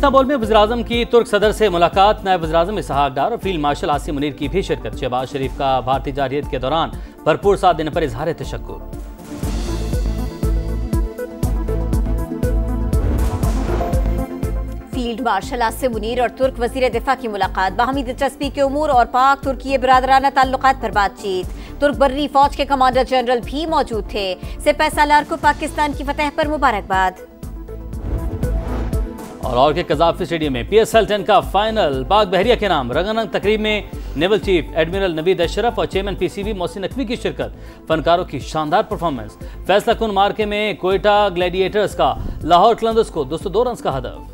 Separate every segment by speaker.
Speaker 1: Istanbul में वज़ीर-ए-आज़म की तुर्क सदर से मुलाकात। नायब वज़ीर-ए-आज़म इसहाक डार और फील्ड मार्शल आसिम मुनीर की भी शिरकत। शहबाज शरीफ का भारतीय जारहियत के दौरान भरपूर साथ देने पर इजहार तशक्कुर।
Speaker 2: फील्ड मार्शल आसिम मुनीर और तुर्क वजीर दिफा की मुलाकात। बाहमी दिलचस्पी के उमूर और पाक तुर्की बिरादराना ताल्लुकात पर बातचीत। तुर्क बर्री फौज के कमांडर जनरल भी मौजूद थे। सिपह सालार को पाकिस्तान की फतह पर मुबारकबाद।
Speaker 1: और लाहौर के कज़ाफ़ी स्टेडियम में PSL 10 का फाइनल पाक बहरिया के नाम। रंगारंग तकरीब में naval chief admiral Naveed Ashraf और चेयरमैन PCB मोहसिन नकवी की शिरकत। फनकारों की शानदार परफॉर्मेंस। फैसला कुन मार्के में कोयटा ग्लैडिएटर्स का लाहौर कलंदर्स को 202 रन का हदफ।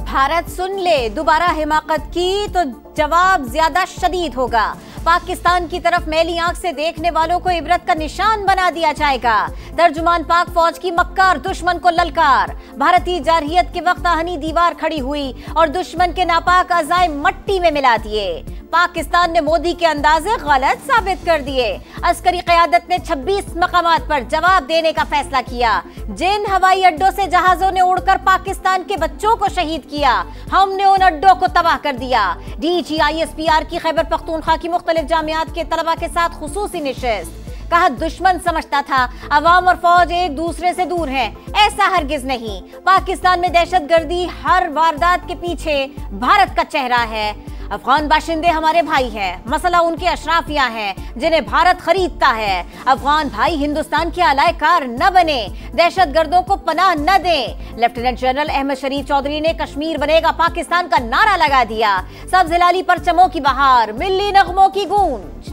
Speaker 2: भारत सुन ले, दोबारा हिमाकत की तो जवाब ज्यादा शदीद होगा। पाकिस्तान की तरफ मैली आंख से देखने वालों को इबरत का निशान बना दिया जाएगा। तर्जुमान पाक फौज की मक्कार दुश्मन को ललकार। भारतीय जारहियत के वक्त आहनी दीवार खड़ी हुई और दुश्मन के नापाक अज़ाइम मट्टी में मिला दिए। पाकिस्तान ने मोदी के अंदाजे गलत साबित कर दिए। अस्करी क़यादत ने 26 मकामात पर जवाब देने का फैसला किया। जिन हवाई अड्डों से जहाजों ने उड़कर पाकिस्तान के बच्चों को शहीद किया, हमने उन अड्डों को तबाह कर दिया। DG ISPR की खैबर पख्तूनख्वा की मुख्तलिफ जामियात के तलबा के साथ खुसूसी निशिस्त। कहा दुश्मन समझता था अवाम और फौज एक दूसरे से दूर हैं, ऐसा हरगिज नहीं। पाकिस्तान में दहशतगर्दी हर वारदात के पीछे भारत का चेहरा है। अफगान बाशिंदे हमारे भाई हैं, मसला उनके अशराफिया हैं जिन्हें भारत खरीदता है। अफगान भाई हिंदुस्तान के अलायकार न बने, दहशतगर्दों को पनाह न दें। लेफ्टिनेंट जनरल अहमद शरीफ चौधरी ने कश्मीर बनेगा पाकिस्तान का नारा लगा दिया। सब्ज हिलाली परचमों की बहार, मिल्ली नगमों की गूंज।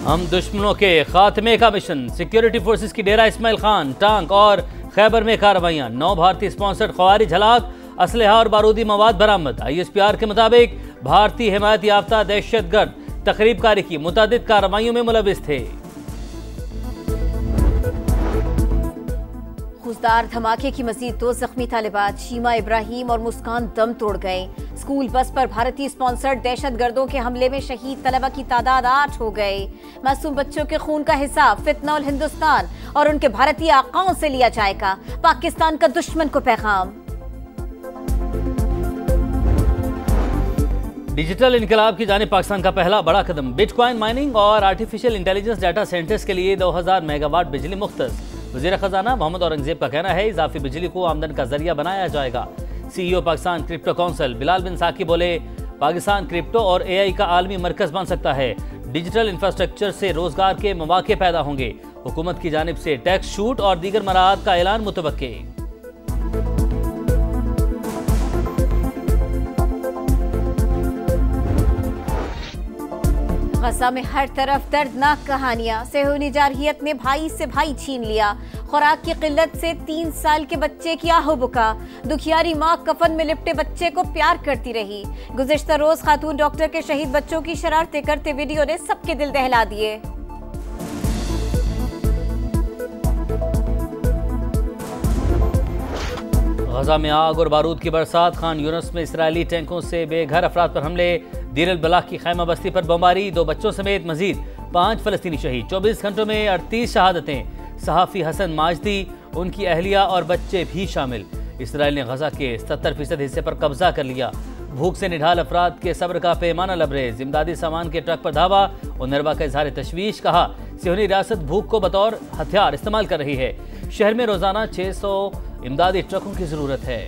Speaker 1: हम दुश्मनों के खात्मे का मिशन। सिक्योरिटी फोर्सेस की डेरा इस्माइल खान, टांक और खैबर में कार्रवाइयां। 9 भारतीय स्पॉन्सर्ड ख़वारिज हलाक, असलहा और बारूदी मवाद बरामद। ISPR के मुताबिक भारतीय हिमायत याफ्ता दहशतगर्द तकरीबकारी की मुतादिद कार्रवाइयों में मुलविस थे।
Speaker 2: खुशदार धमाके की मजीद 2 जख्मी तालिबात, शीमा इब्राहिम और मुस्कान दम तोड़ गए। स्कूल बस पर भारतीय स्पॉन्सर्ड दहशतगर्दों के हमले में शहीद तलबा की तादाद 8 हो गई। मासूम बच्चों के खून का हिसाब फितनौल हिंदुस्तान और उनके भारतीय आकाओं से लिया जाएगा। पाकिस्तान का दुश्मन को पैगाम।
Speaker 1: डिजिटल इनकलाब की जानिब पाकिस्तान का पहला बड़ा कदम। बिटकॉइन माइनिंग और आर्टिफिशियल इंटेलिजेंस डाटा सेंटर्स के लिए 2000 मेगावाट बिजली मुख्तस। वज़ीर ख़जाना मोहम्मद औरंगज़ेब का कहना है इजाफी बिजली को आमदन का जरिया बनाया जाएगा। CEO Pakistan crypto council Bilal bin Saqib बोले पाकिस्तान क्रिप्टो और AI का आलमी मरकज बन सकता है। डिजिटल इंफ्रास्ट्रक्चर से रोजगार के मौके पैदा होंगे। हुकूमत की जानिब से टैक्स छूट और दीगर मराहत का ऐलान मुतवक्के।
Speaker 2: गजा में हर तरफ दर्दनाक कहानियां। सेहूनी जारहियत ने भाई से भाई छीन लिया। खुराक की किल्लत से 3 साल के बच्चे की आहो-बुका। दुखियारी माँ कफन में लिपटे बच्चे को प्यार करती रही। गुज़िश्ता रोज खातून डॉक्टर के शहीद बच्चों की शरारतें करते वीडियो ने सबके दिल दहला दिए।
Speaker 1: गजा में आग और बारूद की बरसात। खान यूनस में इसराइली टैंकों से बेघर अफराद पर हमले। दीर अल बलाग की खैमा बस्ती पर बमबारी। 2 बच्चों समेत मजीद 5 फलस्तीनी शहीद। 24 घंटों में 38 शहादतें। सहाफ़ी हसन माजदी, उनकी अहलिया और बच्चे भी शामिल। इसराइल ने गजा के 70% हिस्से पर कब्जा कर लिया। भूख से निढाल अफराद के सब्र का पैमाना लबरेज। इमदादी सामान के ट्रक पर धावा। उनरवा का इजहार तशवीश। कहा सियोनी रियासत भूख को बतौर हथियार इस्तेमाल कर रही है। शहर में रोजाना 600 इमदादी ट्रकों की जरूरत है।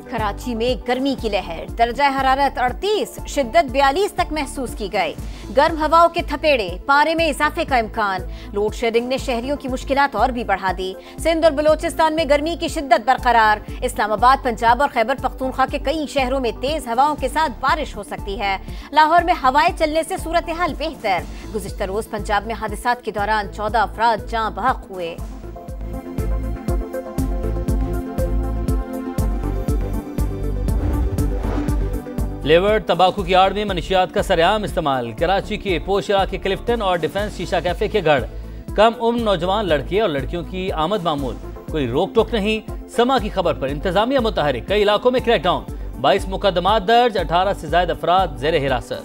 Speaker 2: कराची में गर्मी की लहर। दर्जा हरारत 38, शिद्दत 42 तक महसूस की गई। गर्म हवाओं के थपेड़े, पारे में इजाफे का इम्कान। लोड शेडिंग ने शहरियों की मुश्किलात और भी बढ़ा दी। सिंध और बलोचिस्तान में गर्मी की शिद्दत बरकरार। इस्लामाबाद, पंजाब और खैबर पख्तूनख्वा के कई शहरों में तेज हवाओं के साथ बारिश हो सकती है। लाहौर में हवाएं चलने से सूरत हाल बेहतर। गुज़िश्ता रोज पंजाब में हादसात के दौरान 14 अफराद जाँ बहक हुए।
Speaker 1: फ्लेवर्ड तंबाकू की आड़ में मनशियात का सरेआम इस्तेमाल। कराची के पोश इलाके क्लिफ्टन और डिफेंस शीशा कैफे के घर। कम उम्र नौजवान लड़के और लड़कियों की आमद मामूल। कोई रोक टोक नहीं। समा की खबर पर इंतजामिया मुतहरिक। कई इलाकों में क्रैकडाउन। 22 मुकदमात दर्ज, 18 से ज्यादा अफराद जेर हिरासत।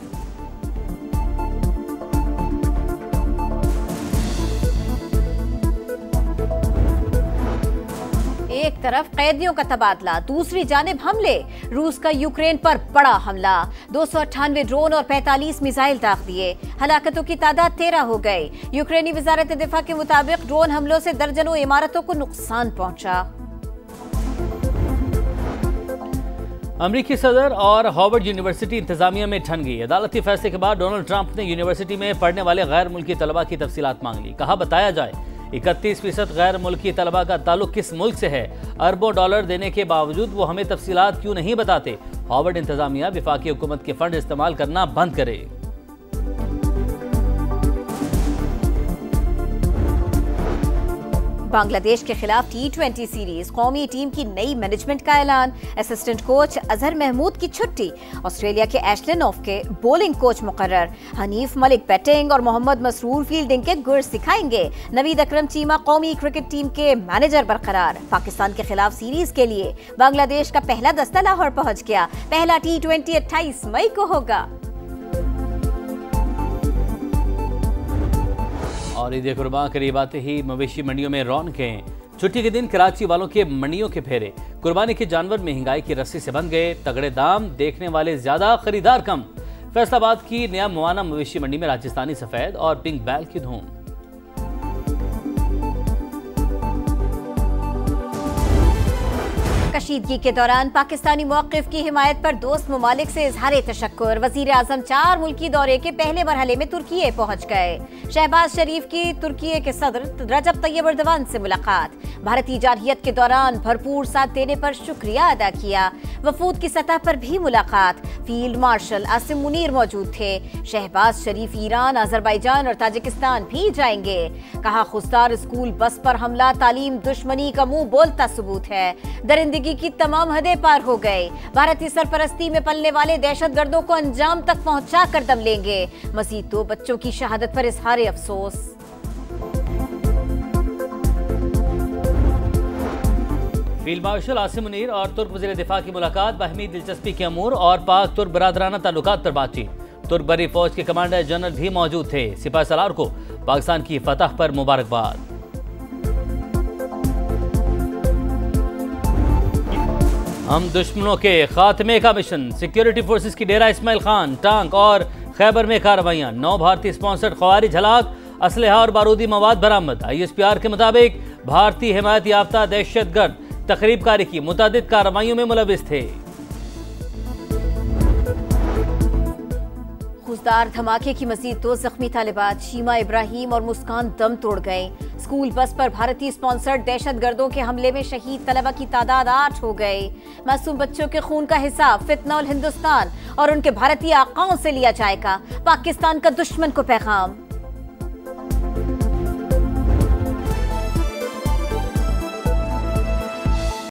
Speaker 2: एक तरफ कैदियों का तबादला, दूसरी जानिब हमले। रूस का यूक्रेन पर बड़ा हमला, 298 ड्रोन और 45 मिसाइल दाग दिए। हलाकतों की तादाद 13 हो गई। यूक्रेनी वजारत दिफा के मुताबिक ड्रोन हमलों से दर्जनों इमारतों को नुकसान पहुंचा।
Speaker 1: अमरीकी सदर और हार्वर्ड यूनिवर्सिटी इंतजामिया में ठन गई। अदालती फैसले के बाद डोनाल्ड ट्रंप ने यूनिवर्सिटी में पढ़ने वाले गैर मुल्की तलबा की तफसीलात मांग ली। कहा बताया जाए 31% गैर मुल्की तलबा का ताल्लुक किस मुल्क से है। अरबों डॉलर देने के बावजूद वो हमें तफसीलात क्यों नहीं बताते। हार्वर्ड इंतजामिया विफाकी हुकूमत के फंड इस्तेमाल करना बंद करे।
Speaker 2: बांग्लादेश के खिलाफ T20 सीरीज, कौमी टीम की नई मैनेजमेंट का ऐलान। असिस्टेंट कोच अजहर महमूद की छुट्टी। ऑस्ट्रेलिया के एशले नॉफ के बॉलिंग कोच मुकर्रर। हनीफ मलिक बैटिंग और मोहम्मद मसरूर फील्डिंग के गुर सिखाएंगे। नवीद अकरम चीमा कौमी क्रिकेट टीम के मैनेजर बरकरार। पाकिस्तान के खिलाफ सीरीज के लिए बांग्लादेश का पहला दस्ता लाहौर पहुंच गया। पहला T20 28 मई को होगा।
Speaker 1: और ईद कुर्बान करीब आते ही मवेशी मंडियों में रौनकें। छुट्टी के दिन कराची वालों के मंडियों के फेरे। कुर्बानी के जानवर महंगाई की रस्सी से बंध गए। तगड़े दाम, देखने वाले ज्यादा, खरीदार कम। फैसलाबाद की नया मुआना मवेशी मंडी में राजस्थानी सफेद और पिंक बैल की धूम।
Speaker 2: कशीदगी के दौरान पाकिस्तानी मौक़िफ़ की हिमायत पर दोस्त ममालिक से इजहार तशक्कुर। वज़ीर आज़म 4 मुल्की दौरे के पहले मरहले में तुर्की पहुंच गए। शहबाज शरीफ की तुर्की के सदर रजब तैयब एर्दोगान से मुलाकात। भारतीय जारहियत के दौरान भरपूर साथ देने पर शुक्रिया अदा किया। वफूद की सतह पर भी मुलाकात। फील्ड मार्शल आसिम मुनीर मौजूद थे। शहबाज शरीफ ईरान, अजरबैजान और ताजिकिस्तान भी जाएंगे। कहा खुशदार स्कूल बस पर हमला तालीम दुश्मनी का मुंह बोलता सबूत है। दरिंदगी की तमाम हदें पार हो गए। भारतीय सरपरस्ती में पलने वाले दहशतगर्दों को अंजाम तक पहुंचा कर दम लेंगे। मजीद 2 बच्चों की शहादत पर इजहार अफसोस।
Speaker 1: फील्ड मार्शल आसिम मुनीर और तुर्क वज़ीर दिफा की मुलाकात। बाहमी दिलचस्पी के अमूर और पाक तुर्क बरादराना ताल्लुकात पर बातचीत। तुर्क बरी फौज के कमांडर जनरल भी मौजूद थे। सिपाही सालार को पाकिस्तान की फतह पर मुबारकबाद। हम दुश्मनों के खात्मे का मिशन। सिक्योरिटी फोर्सेस की डेरा इस्माइल खान, टांक और खैबर में कार्रवाइयां। 9 भारतीय स्पॉन्सर्ड ख्वारिज हलाक, असलहा और बारूदी मवाद बरामद। ISPR के मुताबिक भारतीय हिमायत याफ्ता दहशतगर्द तकरीबकारी की मुतादिद कार्रवाइयों में मुलविस थे।
Speaker 2: खुशदार धमाके की मजीद 2 जख्मी तालिबात। शीमा इब्राहिम और मुस्कान दम तोड़ गए। स्कूल बस पर भारतीय स्पॉन्सर्ड दहशतगर्दों के हमले में शहीद तलबा की तादाद 8 हो गई। मासूम बच्चों के खून का हिसाब फितनौल हिंदुस्तान और उनके भारतीय आकाओं से लिया जाएगा। पाकिस्तान का दुश्मन को पैगाम।